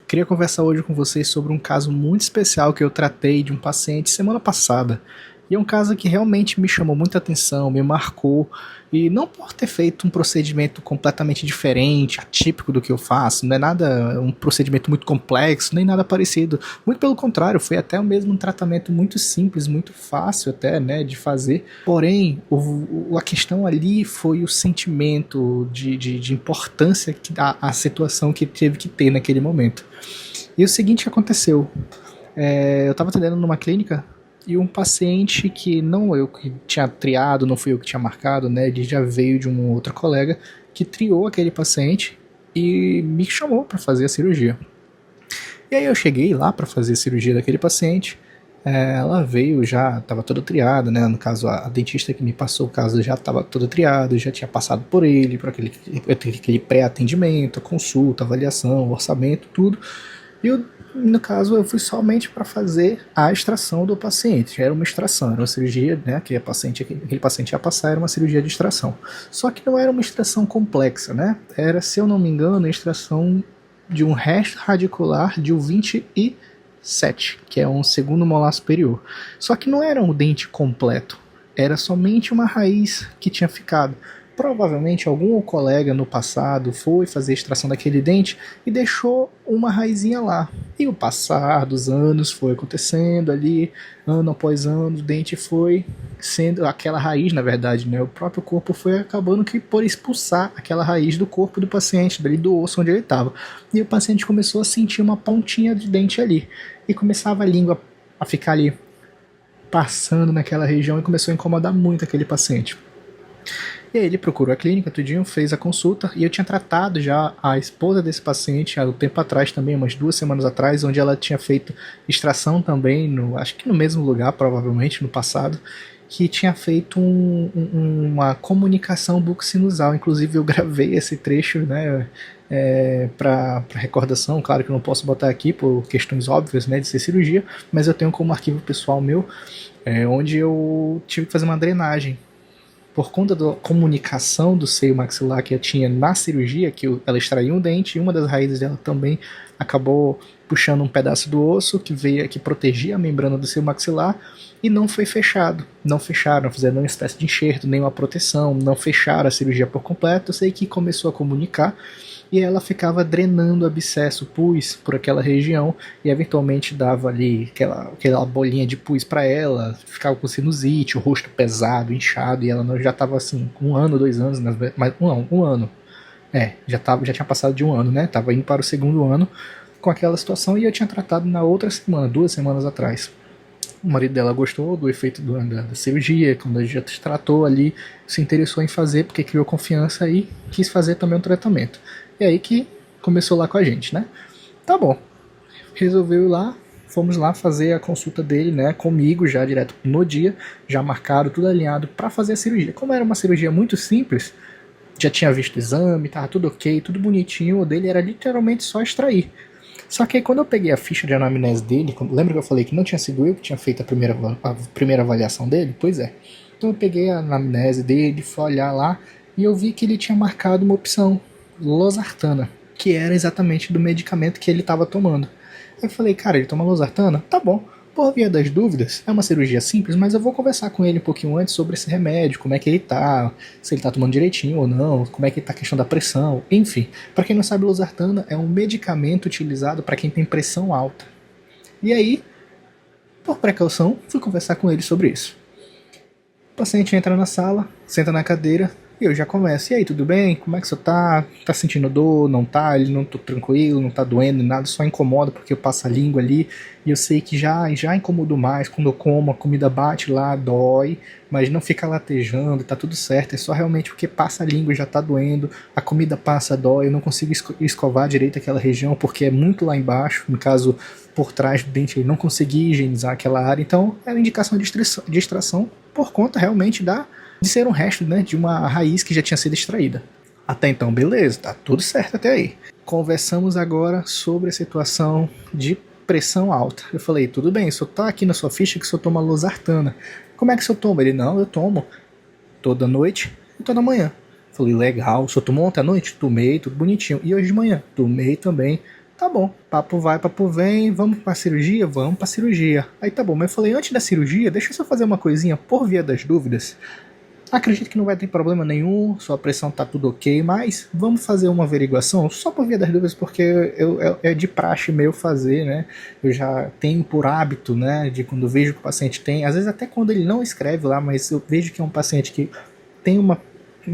Queria conversar hoje com vocês sobre um caso muito especial que eu tratei de um paciente semana passada. E é um caso que realmente me chamou muita atenção, me marcou, e não por ter feito um procedimento completamente diferente, atípico do que eu faço, não é nada, um procedimento muito complexo, nem nada parecido. Muito pelo contrário, foi até mesmo um tratamento muito simples, muito fácil até, né, de fazer. Porém, a questão ali foi o sentimento de importância que a situação que teve que ter naquele momento. E o seguinte aconteceu, eu estava atendendo numa clínica e um paciente que não eu que tinha triado, não fui eu que tinha marcado, né? Ele já veio de um outro colega que triou aquele paciente e me chamou para fazer a cirurgia. E aí eu cheguei lá para fazer a cirurgia daquele paciente. Ela veio já, estava toda triada, né? No caso, a dentista que me passou o caso já estava toda triada, já tinha passado por ele, por aquele pré-atendimento, consulta, avaliação, orçamento, tudo. E eu, no caso, eu fui somente para fazer a extração do paciente. Era uma extração, era uma cirurgia, né, que aquele paciente ia passar, era uma cirurgia de extração. Só que não era uma extração complexa, né? Era, se eu não me engano, a extração de um resto radicular de um 27, que é um segundo molar superior. Só que não era um dente completo, era somente uma raiz que tinha ficado. Provavelmente algum colega no passado foi fazer a extração daquele dente e deixou uma raizinha lá. E o passar dos anos foi acontecendo ali, ano após ano, o dente foi sendo aquela raiz, na verdade, né? O próprio corpo foi acabando que por expulsar aquela raiz do corpo do paciente, dali do osso onde ele estava. E o paciente começou a sentir uma pontinha de dente ali. E começava a língua a ficar ali passando naquela região e começou a incomodar muito aquele paciente. E aí ele procurou a clínica, tudinho, fez a consulta, e eu tinha tratado já a esposa desse paciente há um tempo atrás também, umas 2 semanas atrás, onde ela tinha feito extração também, acho que no mesmo lugar, provavelmente, no passado, que tinha feito uma comunicação bucosinusal. Inclusive eu gravei esse trecho, né, para recordação. Claro que eu não posso botar aqui por questões óbvias, né, de ser cirurgia, mas eu tenho como arquivo pessoal meu, onde eu tive que fazer uma drenagem por conta da comunicação do seio maxilar que eu tinha na cirurgia, que ela extraiu um dente e uma das raízes dela também acabou puxando um pedaço do osso que protegia a membrana do seio maxilar e não foi fechado. Não fecharam, não fizeram nenhuma espécie de enxerto, nenhuma proteção, não fecharam a cirurgia por completo. Eu sei que começou a comunicar e ela ficava drenando abscesso, pus por aquela região e eventualmente dava ali aquela bolinha de pus para ela, ficava com sinusite, o rosto pesado, inchado, e ela já estava assim, 1 ano, 2 anos, mas um ano, já tinha passado de 1 ano, né, tava indo para o segundo ano com aquela situação e eu tinha tratado na outra semana, 2 semanas atrás. O marido dela gostou do efeito da cirurgia, quando a gente já tratou ali, se interessou em fazer porque criou confiança e quis fazer também um tratamento. E aí que começou lá com a gente, né? Tá bom, resolveu ir lá, fomos lá fazer a consulta dele, né, comigo já direto no dia, já marcado, tudo alinhado para fazer a cirurgia. Como era uma cirurgia muito simples, já tinha visto o exame, tava tudo ok, tudo bonitinho, o dele era literalmente só extrair. Só que aí quando eu peguei a ficha de anamnese dele, lembra que eu falei que não tinha sido eu que tinha feito a primeira avaliação dele? Pois é. Então eu peguei a anamnese dele, fui olhar lá e eu vi que ele tinha marcado uma opção, losartana, que era exatamente do medicamento que ele estava tomando. Eu falei, cara, ele toma losartana? Tá bom. Por via das dúvidas, é uma cirurgia simples, mas eu vou conversar com ele um pouquinho antes sobre esse remédio, como é que ele tá, se ele tá tomando direitinho ou não, como é que tá a questão da pressão, enfim. Para quem não sabe, losartana é um medicamento utilizado para quem tem pressão alta. E aí, por precaução, fui conversar com ele sobre isso. O paciente entra na sala, senta na cadeira, e eu já começo. E aí, tudo bem? Como é que você tá? Tá sentindo dor? Não tá? Ele não tô tranquilo, não tá doendo, nada, só incomoda porque eu passo a língua ali. E eu sei que já incomodo mais quando eu como, a comida bate lá, dói, mas não fica latejando, tá tudo certo. É só realmente porque passa a língua e já tá doendo, a comida passa, dói, eu não consigo escovar direito aquela região porque é muito lá embaixo, no caso, por trás do dente, ele não consegui higienizar aquela área. Então, é uma indicação de extração por conta realmente de ser um resto, né, de uma raiz que já tinha sido extraída. Até então, beleza, tá tudo certo até aí. Conversamos agora sobre a situação de pressão alta. Eu falei, tudo bem, o senhor tá aqui na sua ficha que o senhor toma losartana. Como é que o senhor toma? Ele, não, eu tomo toda noite e toda manhã. Eu falei, legal, o senhor tomou ontem à noite? Tomei, tudo bonitinho. E hoje de manhã? Tomei também, Tá bom, papo vai, papo vem, vamos pra cirurgia? Vamos pra cirurgia. Aí tá bom, mas eu falei, antes da cirurgia, deixa eu só fazer uma coisinha por via das dúvidas. Acredito que não vai ter problema nenhum, sua pressão tá tudo ok, mas vamos fazer uma averiguação só por via das dúvidas, porque é de praxe meu fazer, né? Eu já tenho por hábito, né, de quando vejo que o paciente tem, às vezes até quando ele não escreve lá, mas eu vejo que é um paciente que tem uma,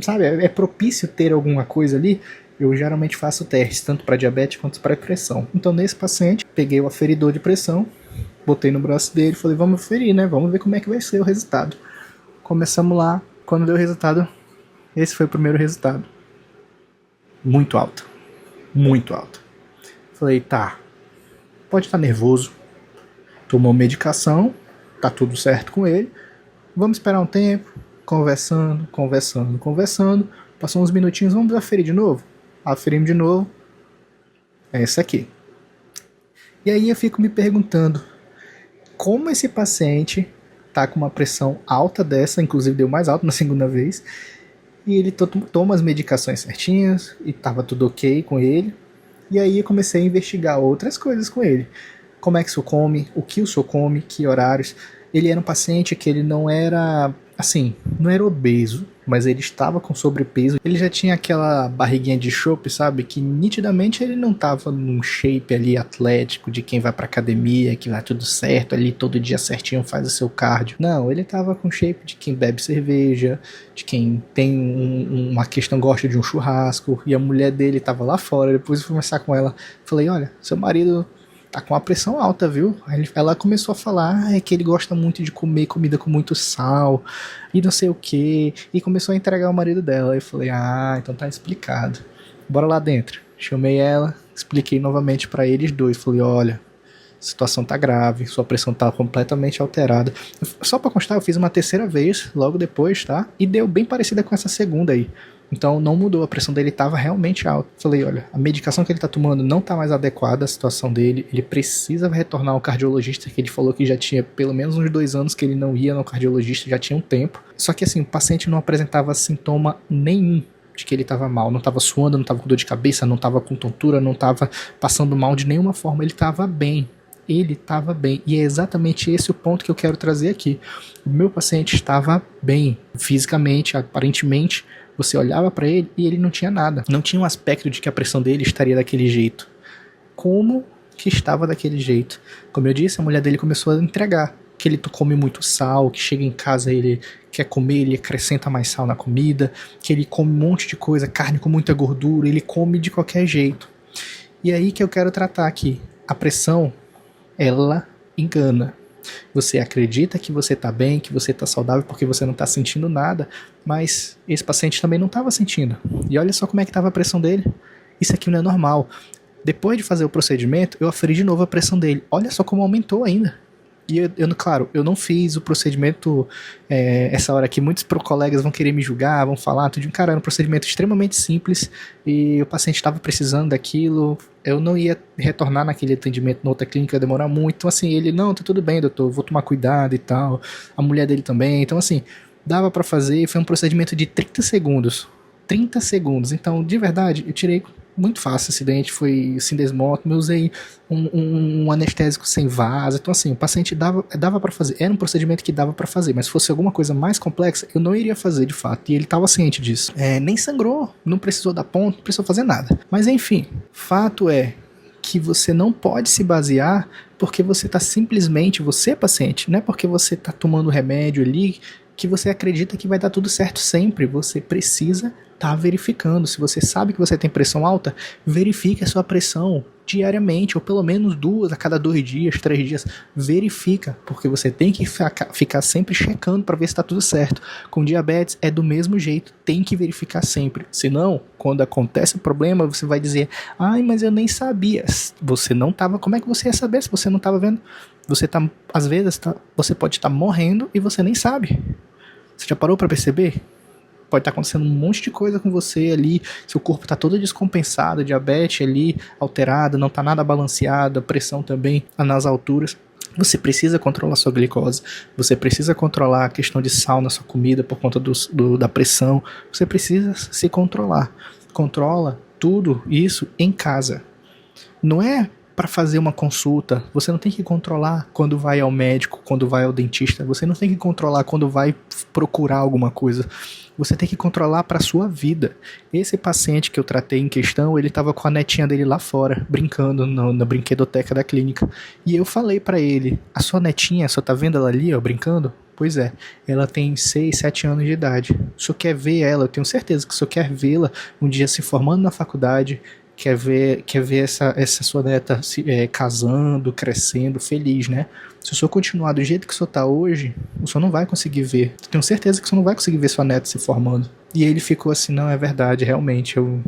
sabe, é propício ter alguma coisa ali, eu geralmente faço testes, tanto para diabetes quanto para pressão. Então nesse paciente, peguei o aferidor de pressão, botei no braço dele, falei, vamos aferir, né, vamos ver como é que vai ser o resultado. Começamos lá. Quando deu o resultado, esse foi o primeiro resultado. Muito alto. Muito alto. Falei, tá, pode estar nervoso. Tomou medicação, tá tudo certo com ele. Vamos esperar um tempo, conversando. Passou uns minutinhos, vamos aferir de novo? Aferimos de novo. É esse aqui. E aí eu fico me perguntando, como esse paciente tá com uma pressão alta dessa, inclusive deu mais alto na segunda vez, e ele toma as medicações certinhas, e tava tudo ok com ele, e aí eu comecei a investigar outras coisas com ele. Como é que o senhor come, o que o senhor come, que horários. Ele era um paciente que ele não era, assim, não era obeso, mas ele estava com sobrepeso. Ele já tinha aquela barriguinha de chope, sabe? Que nitidamente ele não estava num shape ali atlético de quem vai pra academia, que vai tudo certo ali, todo dia certinho faz o seu cardio. Não, ele estava com shape de quem bebe cerveja, de quem tem uma questão, gosta de um churrasco, e a mulher dele estava lá fora. Depois eu fui conversar com ela, falei, olha, seu marido tá com a pressão alta, viu? Aí ela começou a falar, é que ele gosta muito de comer comida com muito sal, e não sei o que, e começou a entregar o marido dela. Aí eu falei, então tá explicado. Bora lá dentro. Chamei ela, expliquei novamente pra eles dois, falei, olha, a situação tá grave, sua pressão tá completamente alterada. Só pra constar, eu fiz uma terceira vez, logo depois, tá? E deu bem parecida com essa segunda aí. Então não mudou, a pressão dele estava realmente alta. Falei, olha, a medicação que ele está tomando não está mais adequada à situação dele, ele precisa retornar ao cardiologista, que ele falou que já tinha pelo menos uns 2 anos que ele não ia no cardiologista, já tinha um tempo. Só que assim, o paciente não apresentava sintoma nenhum de que ele estava mal, não estava suando, não estava com dor de cabeça, não estava com tontura, não estava passando mal de nenhuma forma, ele estava bem. Ele estava bem, e é exatamente esse o ponto que eu quero trazer aqui. O meu paciente estava bem, fisicamente, aparentemente. Você olhava para ele e ele não tinha nada. Não tinha um aspecto de que a pressão dele estaria daquele jeito. Como que estava daquele jeito? Como eu disse, a mulher dele começou a entregar. Que ele come muito sal, que chega em casa ele quer comer, ele acrescenta mais sal na comida, que ele come um monte de coisa, carne com muita gordura, ele come de qualquer jeito. E aí que eu quero tratar aqui. A pressão, ela engana. Você acredita que você está bem, que você está saudável porque você não está sentindo nada, mas esse paciente também não estava sentindo. E olha só como é que estava a pressão dele. Isso aqui não é normal. Depois de fazer o procedimento, eu aferi de novo a pressão dele. Olha só como aumentou ainda. E claro, eu não fiz o procedimento essa hora aqui. Muitos colegas vão querer me julgar, vão falar tudo. Cara, era um procedimento extremamente simples e o paciente estava precisando daquilo. Eu não ia retornar naquele atendimento na outra clínica, ia demorar muito. Então assim, ele, não, tá tudo bem, doutor, vou tomar cuidado e tal. A mulher dele também. Então assim, dava pra fazer. Foi um procedimento de 30 segundos. 30 segundos. Então, de verdade, eu tirei muito fácil esse dente, foi sindesmótomo, eu usei um anestésico sem vaso. Então assim, o paciente dava para fazer, era um procedimento que dava para fazer, mas se fosse alguma coisa mais complexa, eu não iria fazer de fato, e ele estava ciente disso. Nem sangrou, não precisou dar ponto, não precisou fazer nada. Mas enfim, fato é que você não pode se basear porque você está simplesmente, você paciente, não é porque você está tomando remédio ali que você acredita que vai dar tudo certo sempre. Você precisa estar verificando. Se você sabe que você tem pressão alta, verifique a sua pressão diariamente, ou pelo menos 2 a cada 2 dias, 3 dias. Verifica, porque você tem que ficar sempre checando para ver se está tudo certo. Com diabetes é do mesmo jeito, tem que verificar sempre. Senão, quando acontece o problema, você vai dizer, mas eu nem sabia. Você não estava, como é que você ia saber se você não estava vendo? Você tá, às vezes, você pode estar morrendo e você nem sabe. Você já parou para perceber? Pode estar acontecendo um monte de coisa com você ali, seu corpo está todo descompensado, diabetes ali alterada, não está nada balanceado, a pressão também nas alturas. Você precisa controlar sua glicose, você precisa controlar a questão de sal na sua comida por conta da pressão, você precisa se controlar. Controla tudo isso em casa. Não é para fazer uma consulta, você não tem que controlar quando vai ao médico, quando vai ao dentista, você não tem que controlar quando vai procurar alguma coisa, você tem que controlar para sua vida. Esse paciente que eu tratei em questão, ele estava com a netinha dele lá fora, brincando na brinquedoteca da clínica, e eu falei para ele, a sua netinha, só tá vendo ela ali, ó, brincando? Pois é, ela tem 6, 7 anos de idade. O senhor quer ver ela, eu tenho certeza que o senhor quer vê-la um dia se formando na faculdade, quer ver essa sua neta casando, crescendo, feliz, né? Se o senhor continuar do jeito que o senhor está hoje, o senhor não vai conseguir ver. Eu tenho certeza que o senhor não vai conseguir ver sua neta se formando. E ele ficou assim, não, é verdade, realmente, eu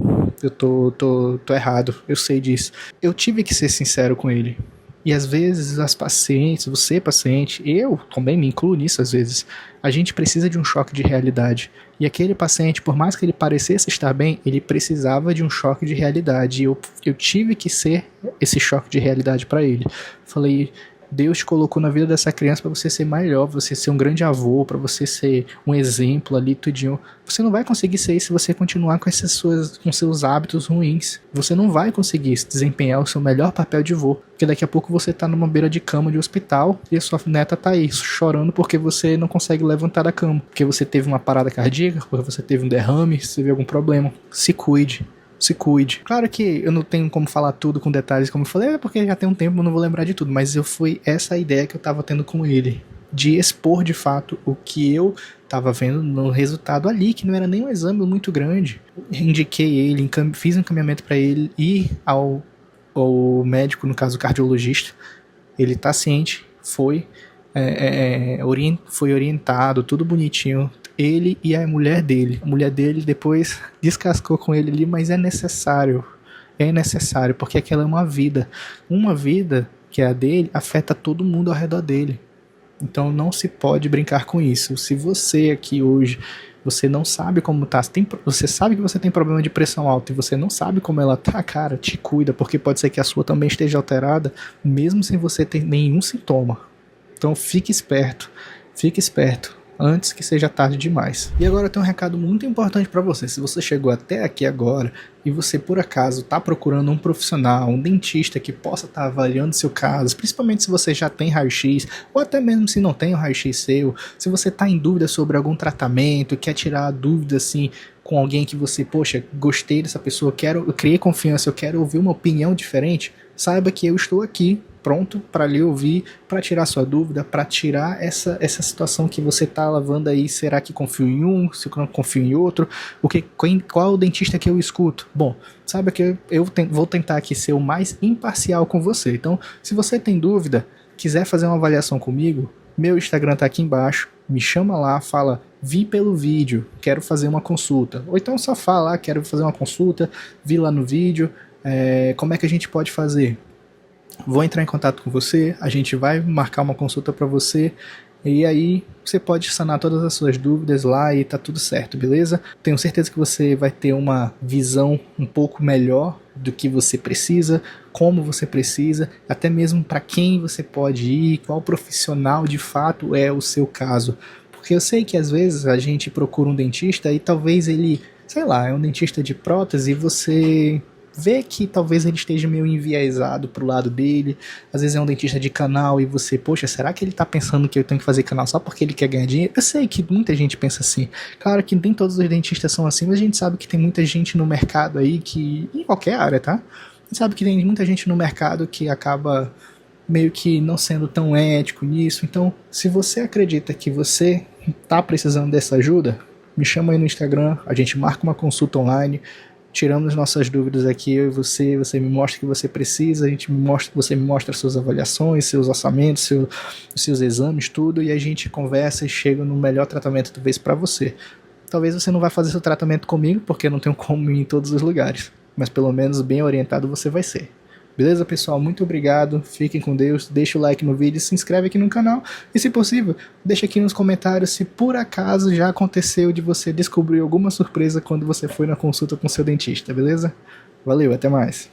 tô errado, eu sei disso. Eu tive que ser sincero com ele. E às vezes as pacientes, você paciente, eu também me incluo nisso às vezes, a gente precisa de um choque de realidade. E aquele paciente, por mais que ele parecesse estar bem, ele precisava de um choque de realidade. E eu tive que ser esse choque de realidade para ele. Falei, Deus te colocou na vida dessa criança para você ser melhor, pra você ser um grande avô, para você ser um exemplo ali, tudinho. Você não vai conseguir ser isso se você continuar com com seus hábitos ruins. Você não vai conseguir desempenhar o seu melhor papel de avô, porque daqui a pouco você tá numa beira de cama de hospital e a sua neta tá aí chorando porque você não consegue levantar da cama, porque você teve uma parada cardíaca, porque você teve um derrame, você teve algum problema. Se cuide. Se cuide. Claro que eu não tenho como falar tudo com detalhes, como eu falei, porque já tem um tempo, eu não vou lembrar de tudo, mas foi essa a ideia que eu tava tendo com ele, de expor de fato o que eu tava vendo no resultado ali, que não era nem um exame muito grande. Indiquei ele, fiz um encaminhamento para ele ir ao médico, no caso cardiologista. Ele tá ciente, foi orientado, tudo bonitinho. Ele e a mulher dele. A mulher dele depois descascou com ele ali, mas é necessário. É necessário, porque aquela é uma vida. Uma vida, que é a dele, afeta todo mundo ao redor dele. Então não se pode brincar com isso. Se você aqui hoje, você não sabe como tá, você sabe que você tem problema de pressão alta e você não sabe como ela tá, cara, te cuida, porque pode ser que a sua também esteja alterada, mesmo sem você ter nenhum sintoma. Então fique esperto antes que seja tarde demais. E agora eu tenho um recado muito importante para você. Se você chegou até aqui agora e você por acaso está procurando um profissional, um dentista que possa estar avaliando seu caso, principalmente se você já tem raio-x, ou até mesmo se não tem o raio-x seu, se você está em dúvida sobre algum tratamento, quer tirar a dúvida assim com alguém que você, poxa, gostei dessa pessoa, eu criei confiança, eu quero ouvir uma opinião diferente, saiba que eu estou aqui pronto para lhe ouvir, para tirar sua dúvida, para tirar essa situação que você está lavando aí. Será que confio em um? Se eu não confio em outro? Qual é o dentista que eu escuto? Bom, saiba que vou tentar aqui ser o mais imparcial com você. Então, se você tem dúvida, quiser fazer uma avaliação comigo, meu Instagram está aqui embaixo, me chama lá, fala, vi pelo vídeo, quero fazer uma consulta. Ou então só fala, quero fazer uma consulta, vi lá no vídeo, como é que a gente pode fazer? Vou entrar em contato com você, a gente vai marcar uma consulta para você e aí você pode sanar todas as suas dúvidas lá e tá tudo certo, beleza? Tenho certeza que você vai ter uma visão um pouco melhor do que você precisa, como você precisa, até mesmo para quem você pode ir, qual profissional de fato é o seu caso. Porque eu sei que às vezes a gente procura um dentista e talvez ele, sei lá, é um dentista de prótese e você vê que talvez ele esteja meio enviesado pro lado dele, às vezes é um dentista de canal e você, poxa, será que ele tá pensando que eu tenho que fazer canal só porque ele quer ganhar dinheiro? Eu sei que muita gente pensa assim, claro que nem todos os dentistas são assim, mas a gente sabe que tem muita gente no mercado aí que, em qualquer área, tá? A gente sabe que tem muita gente no mercado que acaba meio que não sendo tão ético nisso, então se você acredita que você tá precisando dessa ajuda, me chama aí no Instagram, a gente marca uma consulta online, tiramos nossas dúvidas aqui, eu e você me mostra o que você precisa, você me mostra suas avaliações, seus orçamentos, seus exames, tudo, e a gente conversa e chega no melhor tratamento talvez para você. Talvez você não vai fazer seu tratamento comigo, porque eu não tenho como ir em todos os lugares, mas pelo menos bem orientado você vai ser. Beleza, pessoal? Muito obrigado, fiquem com Deus, deixa o like no vídeo, se inscreve aqui no canal e, se possível, deixa aqui nos comentários se por acaso já aconteceu de você descobrir alguma surpresa quando você foi na consulta com seu dentista, beleza? Valeu, até mais!